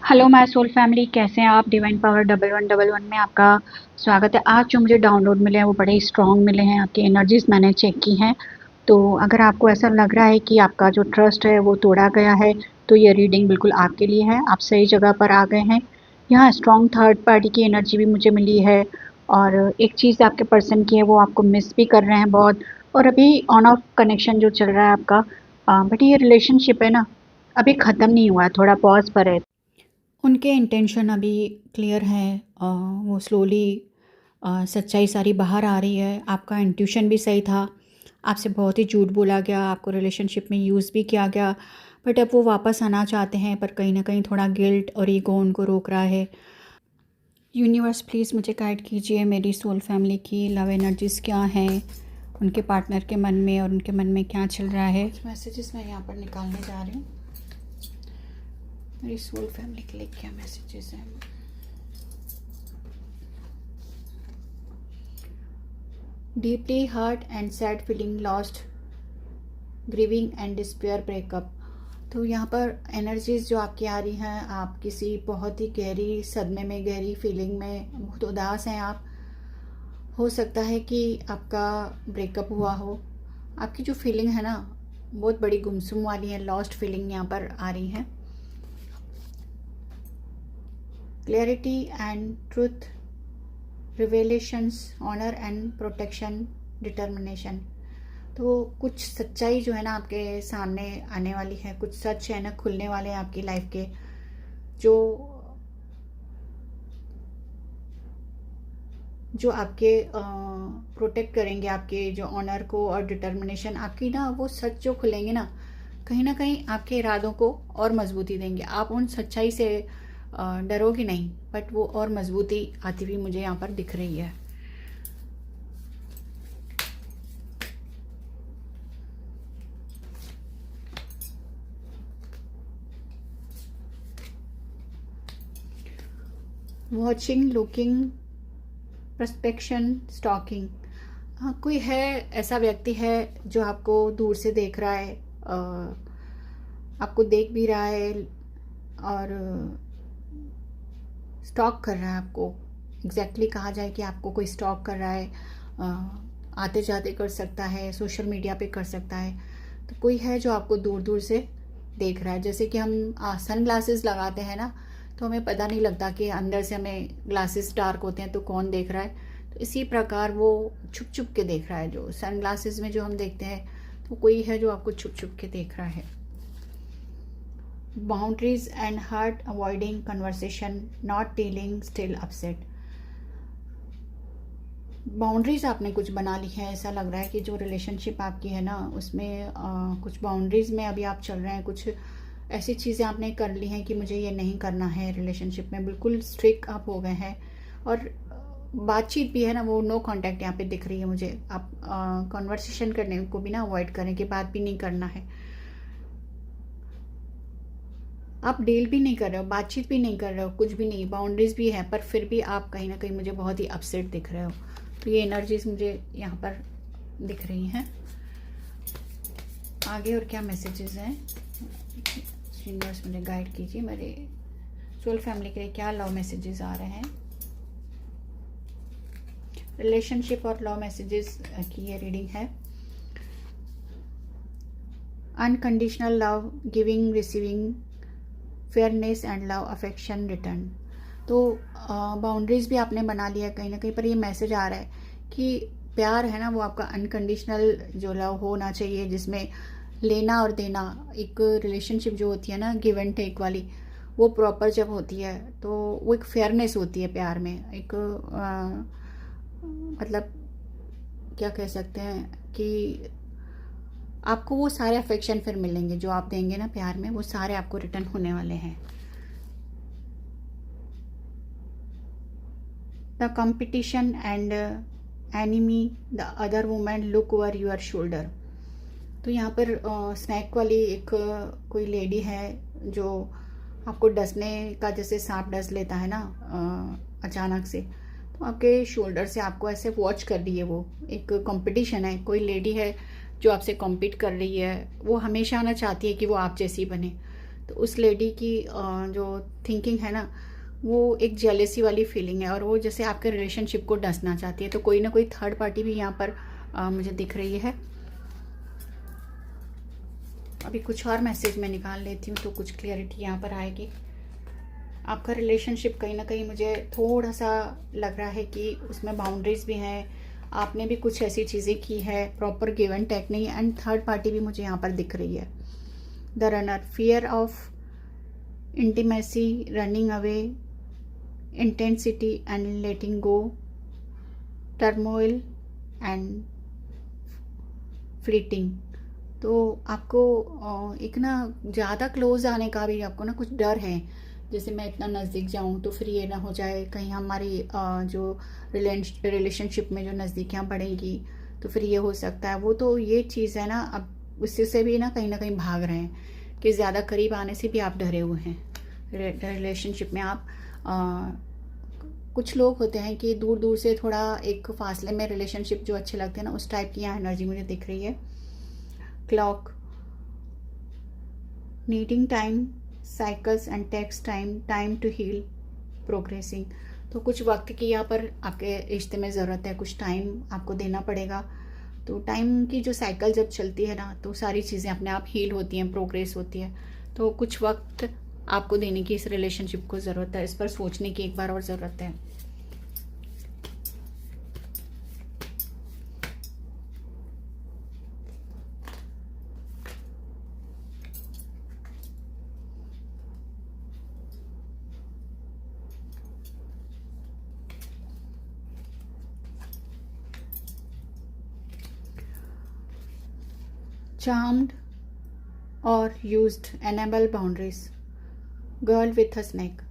Hello my soul family, कैसे हैं आप। डिवाइन पावर 1111 में आपका स्वागत है। आज जो मुझे डाउनलोड मिले हैं वो बड़े स्ट्रॉन्ग मिले हैं। आपकी एनर्जीज मैंने चेक की हैं। तो अगर आपको ऐसा लग रहा है कि आपका जो ट्रस्ट है वो तोड़ा गया है, तो ये रीडिंग बिल्कुल आपके लिए है। आप सही जगह पर आ गए हैं। यहाँ स्ट्रॉन्ग थर्ड पार्टी की एनर्जी भी मुझे मिली है। और एक चीज़ आपके पर्सन की है, वो आपको मिस भी कर रहे हैं बहुत। और अभी ऑन ऑफ कनेक्शन जो चल रहा है आपका, बट ये रिलेशनशिप है ना, अभी ख़त्म नहीं हुआ है, थोड़ा पॉज पर है। उनके इंटेंशन अभी क्लियर हैं। वो स्लोली सच्चाई सारी बाहर आ रही है। आपका इंट्यूशन भी सही था। आपसे बहुत ही झूठ बोला गया, आपको रिलेशनशिप में यूज़ भी किया गया। बट अब वो वापस आना चाहते हैं, पर कहीं ना कहीं थोड़ा गिल्ट और ईगो उनको रोक रहा है। यूनिवर्स प्लीज़ मुझे गाइड कीजिए, मेरी सोल फैमिली की लव एनर्जीज़ क्या हैं, उनके पार्टनर के मन में और उनके मन में क्या चल रहा है। मैसेजेस मैं यहाँ पर निकालने जा रही हूँ। मेरी सोल फैमिली के लिए क्या मैसेजेस हैं। Deeply hurt and sad feeling lost grieving and despair breakup. तो यहाँ पर एनर्जीज जो आपकी आ रही हैं, आप किसी बहुत ही गहरी सदमे में, गहरी फीलिंग में बहुत उदास हैं आप। हो सकता है कि आपका ब्रेकअप हुआ हो। आपकी जो फीलिंग है ना, बहुत बड़ी गुमसुम वाली है, लॉस्ट फीलिंग यहाँ पर आ रही है। Clarity and truth, revelations, honour and protection, determination. तो कुछ सच्चाई जो है ना आपके सामने आने वाली है, कुछ सच है ना खुलने वाले हैं आपकी लाइफ के, जो जो आपके प्रोटेक्ट करेंगे, आपके जो ऑनर को और डिटर्मिनेशन आपकी ना, वो सच जो खुलेंगे ना कहीं आपके इरादों को और मजबूती देंगे। आप उन सच्चाई से डरोगे नहीं, बट वो और मजबूती आती हुई मुझे यहाँ पर दिख रही है। Watching, looking, prospection, stalking. कोई है, ऐसा व्यक्ति है जो आपको दूर से देख रहा है, आपको देख भी रहा है और स्टॉक कर रहा है आपको। एग्जैक्टली कहा जाए कि आपको कोई स्टॉक कर रहा है, आते जाते कर सकता है, सोशल मीडिया पे कर सकता है। तो कोई है जो आपको दूर दूर से देख रहा है। जैसे कि हम सन ग्लासेस लगाते हैं ना, तो हमें पता नहीं लगता कि अंदर से हमें ग्लासेस डार्क होते हैं तो कौन देख रहा है। तो इसी प्रकार वो छुप छुप के देख रहा है। जो सन ग्लासेस में जो हम देखते हैं, तो कोई है जो आपको छुप छुप के देख रहा है। Boundaries and hurt, avoiding conversation, not dealing, still upset. Boundaries आपने कुछ बना ली है। ऐसा लग रहा है कि जो रिलेशनशिप आपकी है ना, उसमें कुछ बाउंड्रीज में अभी आप चल रहे हैं। कुछ ऐसी चीज़ें आपने कर ली हैं कि मुझे ये नहीं करना है रिलेशनशिप में। बिल्कुल स्ट्रिक्ट आप हो गए हैं। और बातचीत भी है ना, वो नो कांटेक्ट यहाँ पे दिख रही है मुझे। आप कन्वर्सेशन करने को भी ना अवॉइड करें, कि बात भी नहीं करना है। आप डील भी नहीं कर रहे हो, बातचीत भी नहीं कर रहे हो, कुछ भी नहीं, बाउंड्रीज भी है, पर फिर भी आप कहीं ना कहीं मुझे बहुत ही अपसेट दिख रहे हो। तो ये एनर्जीज मुझे यहाँ पर दिख रही हैं। आगे और क्या मैसेजेस हैं, यूनिवर्स मुझे गाइड कीजिए। मेरे सोल फैमिली के लिए क्या लव मैसेजेस आ रहे हैं। रिलेशनशिप और लव मैसेजेस की ये रीडिंग है। Unconditional love, giving, receiving, fairness and love, affection, return. तो बाउंड्रीज भी आपने बना लिया कहीं ना कहीं, पर ये मैसेज आ रहा है कि प्यार है ना, वो आपका अनकंडीशनल जो लव होना चाहिए, जिसमें लेना और देना, एक रिलेशनशिप जो होती है ना गिव एंड टेक वाली, वो प्रॉपर जब होती है तो वो एक फेयरनेस होती है प्यार में। एक मतलब क्या कह सकते हैं कि आपको वो सारे अफेक्शन फिर मिलेंगे जो आप देंगे ना प्यार में, वो सारे आपको रिटर्न होने वाले हैं। The competition and enemy, the other women look over your shoulder. तो यहाँ पर स्नैक वाली एक कोई लेडी है जो आपको डसने का, जैसे सांप डस लेता है ना अचानक से, तो आपके शोल्डर से आपको ऐसे वॉच कर रही है। वो एक कंपटीशन है, कोई लेडी है जो आपसे कॉम्पीट कर रही है। वो हमेशा ना चाहती है कि वो आप जैसी बने। तो उस लेडी की जो थिंकिंग है ना, वो एक जेलेसी वाली फीलिंग है और वो जैसे आपके रिलेशनशिप को डसना चाहती है। तो कोई ना कोई थर्ड पार्टी भी यहाँ पर मुझे दिख रही है। अभी कुछ और मैसेज मैं निकाल लेती हूँ तो कुछ क्लियरिटी यहाँ पर आएगी। आपका रिलेशनशिप कहीं ना कहीं मुझे थोड़ा सा लग रहा है कि उसमें बाउंड्रीज भी हैं, आपने भी कुछ ऐसी चीज़ें की है, प्रॉपर गिव एंड टेक नहीं। एंड थर्ड पार्टी भी मुझे यहाँ पर दिख रही है। The runner, fear of intimacy, running away, intensity and letting go, turmoil and fleeting. तो आपको एक ना ज़्यादा क्लोज आने का भी आपको ना कुछ डर है, जैसे मैं इतना नज़दीक जाऊं तो फिर ये ना हो जाए कहीं हमारी जो रिलेशनशिप में जो नज़दीकियाँ बढ़ेंगी तो फिर ये हो सकता है। वो तो ये चीज़ है ना, अब उससे से भी ना कहीं भाग रहे हैं कि ज़्यादा करीब आने से भी आप डरे हुए हैं रिलेशनशिप में। आप कुछ लोग होते हैं कि दूर दूर से थोड़ा एक फासले में रिलेशनशिप जो अच्छे लगते हैं ना, उस टाइप की यहाँ एनर्जी मुझे दिख रही है। Clock, needing time, cycles and takes time to heal, progressing. तो कुछ वक्त की यहाँ पर आपके रिश्ते में ज़रूरत है, कुछ टाइम आपको देना पड़ेगा। तो टाइम की जो साइकिल जब चलती है ना, तो सारी चीज़ें अपने आप हील होती हैं, प्रोग्रेस होती है। तो कुछ वक्त आपको देने की इस रिलेशनशिप को ज़रूरत है, इस पर सोचने की एक बार और ज़रूरत है। चार्म्ड और used, enable boundaries, girl with a snack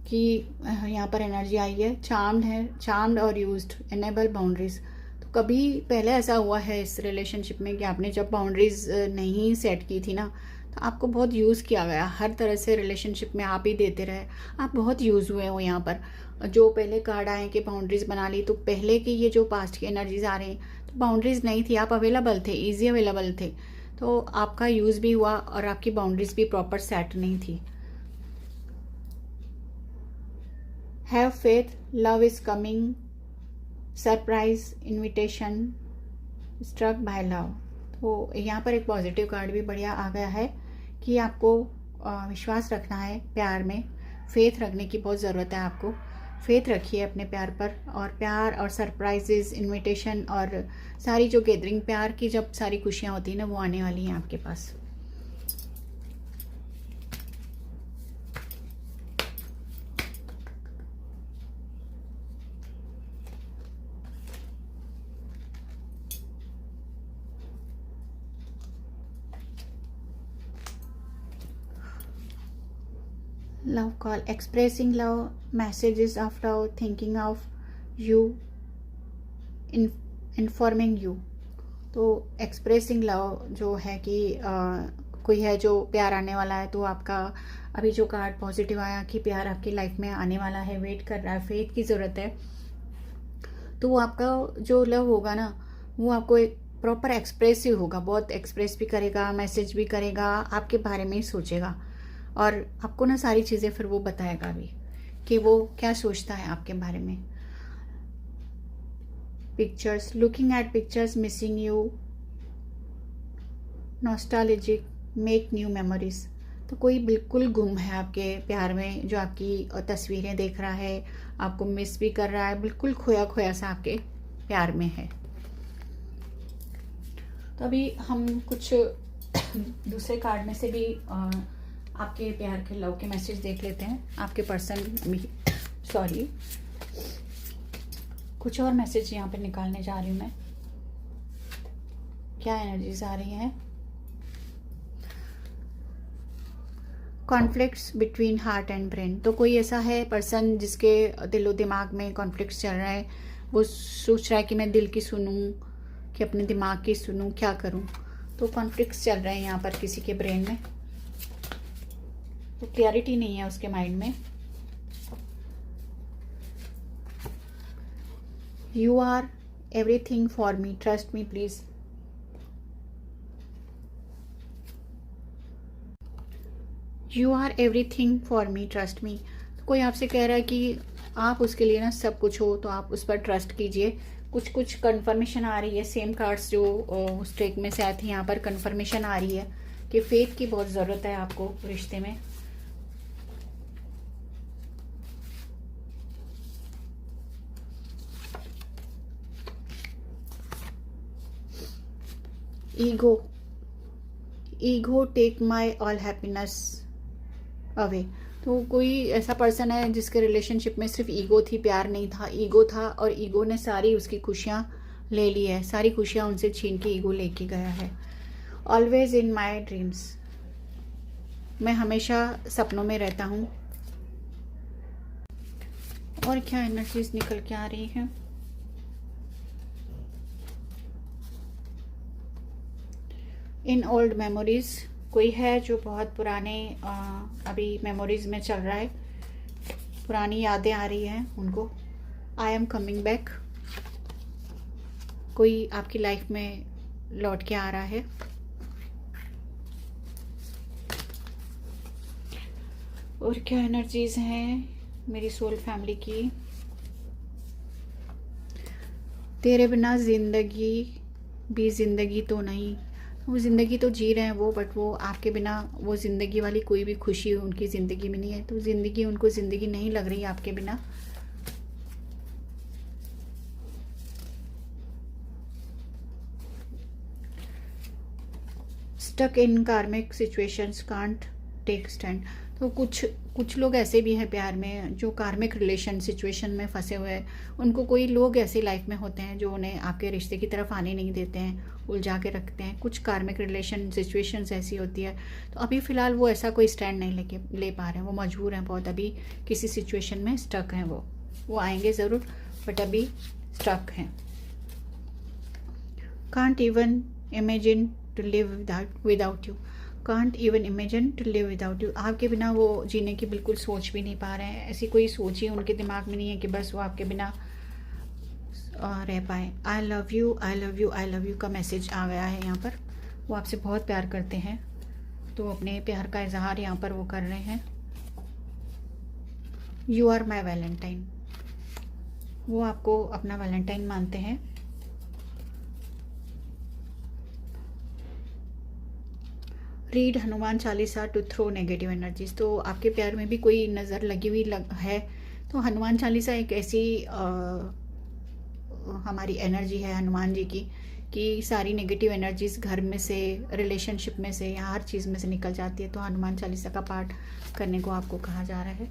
कि यहाँ पर एनर्जी आई है। चार्म्ड है, चार्म्ड और यूज्ड, एनेबल बाउंड्रीज। तो कभी पहले ऐसा हुआ है इस रिलेशनशिप में कि आपने जब बाउंड्रीज नहीं सेट की थी ना, तो आपको बहुत यूज़ किया गया, हर तरह से रिलेशनशिप में आप ही देते रहे, आप बहुत यूज़ हुए हो। यहाँ पर जो पहले कार्ड आए कि बाउंड्रीज बना ली, तो पहले की ये जो पास्ट की एनर्जीज आ रही हैं, तो बाउंड्रीज नहीं थी, आप अवेलेबल थे, ईजी अवेलेबल थे, तो आपका यूज़ भी हुआ और आपकी बाउंड्रीज भी प्रॉपर सेट नहीं थी। Have faith, love is coming, surprise, invitation, struck by love. तो यहाँ पर एक पॉजिटिव कार्ड भी बढ़िया आ गया है कि आपको विश्वास रखना है प्यार में, फेथ रखने की बहुत ज़रूरत है आपको। फेथ रखिए अपने प्यार पर, और प्यार और सरप्राइजेज, इनविटेशन और सारी जो गैदरिंग प्यार की जब सारी खुशियाँ होती हैं ना, वो आने वाली हैं आपके पास। Love call, expressing love, messages of love, thinking of you, informing you. तो एक्सप्रेसिंग लव जो है कि कोई है जो प्यार आने वाला है, तो आपका अभी जो कार्ड पॉजिटिव आया कि प्यार आपकी लाइफ में आने वाला है, वेट कर रहा है, फेथ की ज़रूरत है। तो वो आपका जो लव होगा ना, वो आपको एक प्रॉपर एक्सप्रेसिव होगा, बहुत एक्सप्रेस भी करेगा, मैसेज भी करेगा, आपके बारे में ही सोचेगा और आपको ना सारी चीज़ें फिर वो बताएगा भी कि वो क्या सोचता है आपके बारे में। Pictures, looking at pictures, missing you, nostalgic, make new memories. तो कोई बिल्कुल गुम है आपके प्यार में, जो आपकी तस्वीरें देख रहा है, आपको मिस भी कर रहा है, बिल्कुल खोया खोया सा आपके प्यार में है। तो अभी हम कुछ दूसरे कार्ड में से भी आपके प्यार के लव के मैसेज देख लेते हैं। आपके पर्सन सॉरी कुछ और मैसेज यहाँ पे निकालने जा रही हूँ मैं, क्या एनर्जीज आ रही हैं। Conflicts between heart and brain. तो कोई ऐसा है पर्सन जिसके दिलो दिमाग में कॉन्फ्लिक्ट्स चल रहा है, वो सोच रहा है कि मैं दिल की सुनूं कि अपने दिमाग की सुनूं, क्या करूं। तो कॉन्फ्लिक्ट्स चल रहे हैं यहाँ पर किसी के ब्रेन में, तो क्लैरिटी नहीं है उसके माइंड में। You are everything for me, trust me please. You are everything for me, trust me. कोई आपसे कह रहा है कि आप उसके लिए ना सब कुछ हो, तो आप उस पर ट्रस्ट कीजिए। कुछ कुछ कंफर्मेशन आ रही है, सेम कार्ड्स जो उस ट्रेक में से आए थे यहाँ पर कंफर्मेशन आ रही है कि फेथ की बहुत ज़रूरत है आपको रिश्ते में। Ego take my all happiness away. तो कोई ऐसा पर्सन है जिसके रिलेशनशिप में सिर्फ ईगो थी, प्यार नहीं था, ईगो था, और ईगो ने सारी उसकी खुशियाँ ले ली है, सारी खुशियाँ उनसे छीन के ईगो लेके गया है। ऑलवेज इन माई ड्रीम्स, मैं हमेशा सपनों में रहता हूँ। और क्या एनर्जीज निकल के आ रही है? इन ओल्ड मेमोरीज, कोई है जो बहुत पुराने अभी मेमोरीज में चल रहा है, पुरानी यादें आ रही हैं उनको। आई एम कमिंग बैक, कोई आपकी लाइफ में लौट के आ रहा है। और क्या एनर्जीज हैं मेरी सोल फैमिली की? तेरे बिना जिंदगी भी जिंदगी तो नहीं, वो ज़िंदगी तो जी रहे हैं वो, बट वो आपके बिना वो ज़िंदगी वाली कोई भी खुशी उनकी ज़िंदगी में नहीं है। तो ज़िंदगी उनको ज़िंदगी नहीं लग रही आपके बिना। स्टक इन कार्मिक सिचुएशंस कांट टेक स्टैंड। तो कुछ लोग ऐसे भी हैं प्यार में जो कार्मिक रिलेशन सिचुएशन में फंसे हुए हैं। उनको कोई लोग ऐसे लाइफ में होते हैं जो उन्हें आपके रिश्ते की तरफ आने नहीं देते हैं, उलझा के रखते हैं। कुछ कार्मिक रिलेशन सिचुएशंस ऐसी होती है। तो अभी फ़िलहाल वो ऐसा कोई स्टैंड नहीं ले पा रहे हैं, वो मजबूर हैं बहुत, अभी किसी सिचुएशन में स्टक हैं। वो आएंगे ज़रूर, बट अभी स्टक हैं। Can't even imagine to live without you, can't even imagine to live without you. आपके बिना वो जीने की बिल्कुल सोच भी नहीं पा रहे हैं। ऐसी कोई सोच ही उनके दिमाग में नहीं है कि बस वो आपके बिना रह पाए। I love you, I love you, I love you का मैसेज आ गया है यहाँ पर। वो आपसे बहुत प्यार करते हैं, तो अपने प्यार का इजहार यहाँ पर वो कर रहे हैं। यू आर माई वैलेंटाइन, वो आपको अपना वैलेंटाइन मानते हैं। Read Hanuman Chalisa to throw negative energies. तो आपके प्यार में भी कोई नज़र लगी हुई है, तो हनुमान चालीसा एक ऐसी हमारी एनर्जी है हनुमान जी की कि सारी नेगेटिव एनर्जीज घर में से, रिलेशनशिप में से, या हर चीज़ में से निकल जाती है। तो हनुमान चालीसा का पाठ करने को आपको कहा जा रहा है।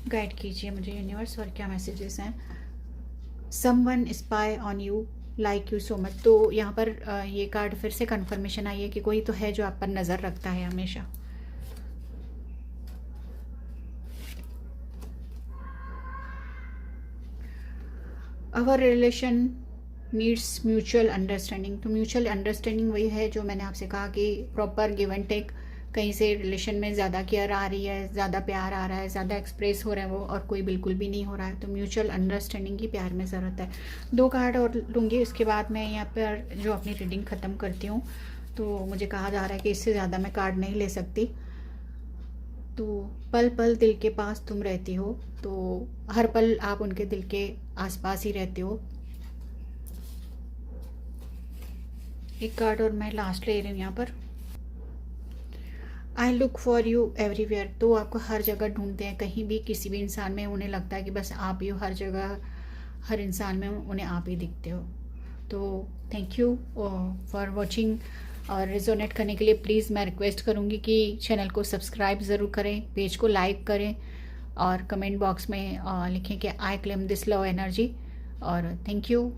गाइड कीजिए मुझे यूनिवर्स, और क्या मैसेजेस हैं? Someone spy on you like you so much. तो यहाँ पर ये कार्ड फिर से कंफर्मेशन आई है कि कोई तो है जो आप पर नज़र रखता है हमेशा। Our relation needs mutual understanding. तो म्यूचुअल अंडरस्टैंडिंग वही है जो मैंने आपसे कहा कि प्रॉपर गिव एंड टेक। कहीं से रिलेशन में ज़्यादा केयर आ रही है, ज़्यादा प्यार आ रहा है, ज़्यादा एक्सप्रेस हो रहा है वो, और कोई बिल्कुल भी नहीं हो रहा है। तो म्यूचुअल अंडरस्टैंडिंग की प्यार में ज़रूरत है। 2 कार्ड और लूँगी, उसके बाद मैं यहाँ पर जो अपनी रीडिंग ख़त्म करती हूँ। तो मुझे कहा जा रहा है कि इससे ज़्यादा मैं कार्ड नहीं ले सकती। तो पल पल दिल के पास तुम रहती हो, तो हर पल आप उनके दिल के आसपास ही रहते हो। एक कार्ड और मैं लास्ट ले रही हूँ यहाँ पर। I look for you everywhere. तो आपको हर जगह ढूंढते हैं, कहीं भी किसी भी इंसान में उन्हें लगता है कि बस आप ही हो, हर जगह हर इंसान में उन्हें आप ही दिखते हो। तो थैंक यू फॉर वॉचिंग। और रिजोनेट करने के लिए प्लीज़ मैं रिक्वेस्ट करूँगी कि चैनल को सब्सक्राइब ज़रूर करें, पेज को लाइक करें, और कमेंट बॉक्स में लिखें कि I claim this love energy. और थैंक यू।